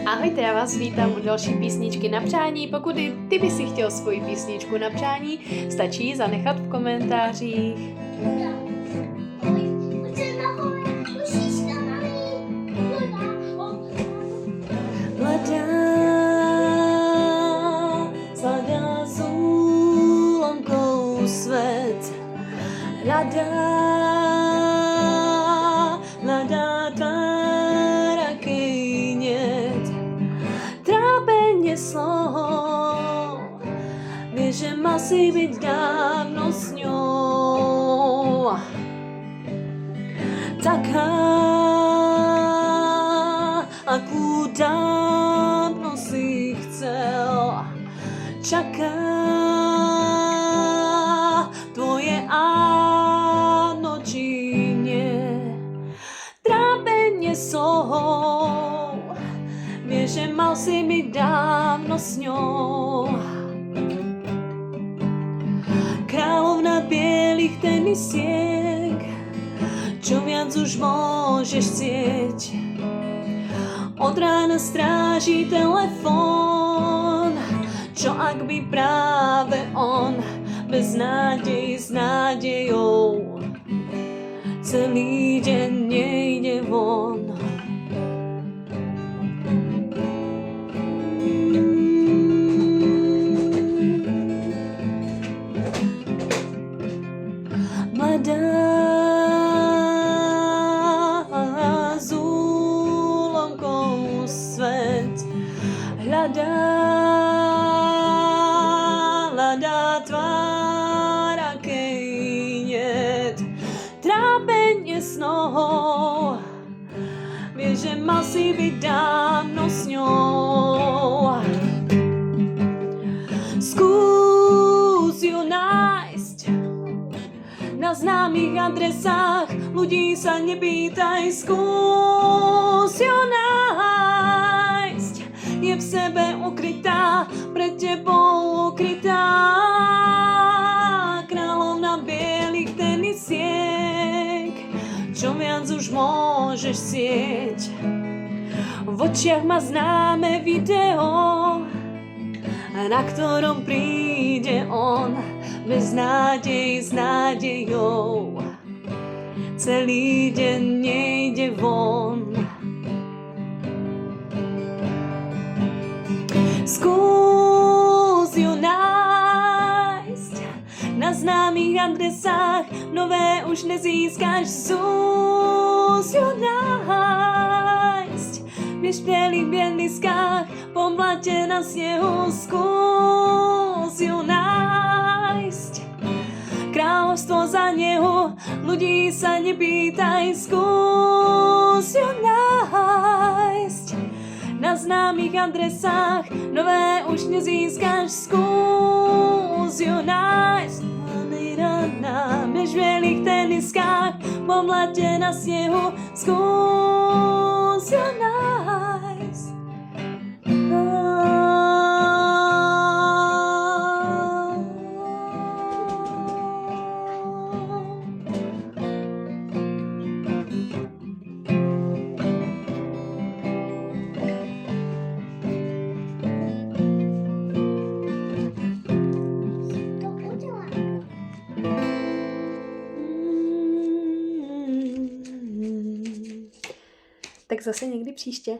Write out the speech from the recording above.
Ahojte, já vás vítám u další písničky na přání. Pokud i ty by si chtěl svoji písničku na přání, stačí ji zanechat v komentářích. Hľadá s úlomkou svet. Hľadá tvár, akej niet. Trápenie slov, vie, že mal si byť dávno s ňou. Taká, akú dávno si chcel. Čaká tvoje áno či nie. Trápenie slov, vie, že mal si byť dávno s ňou. Kráľovna bielých tenisiek, čo viac už môžeš chcieť. Od rána stráži telefón, čo ak by práve on bez nádej s nádejou celý deň nejde von. Mladá s úlomkou svet. Hľadá tvár, akej niet. Trápenie snov, vie, že mal si byť dávno s ňou. Skús ju nájsť na známych adresách, ľudí sa nepýtaj, skús ju nájsť. Je v sebe ukrytá, pred tebou ukrytá. Kráľovna bielých tenisiek, čo viac už môžeš chcieť. V očiach má známe video, na ktorom príde on bez nádej s nádejou. Celý deň nejde von. Skús ju nájsť na známych adresách, nové už nezískaš. Skús ju nájsť v bielých bieliskách, po blate na snehu. Skús ju nájsť, kráľovstvo za nehu, ľudí sa nepýtaj. Skús ju nájsť na známych adresách, nové už nezískaš. Skús ju nájsť na bežbielých teniskách, po blate na snehu. Skús ju nájsť. Tak zase někdy příště.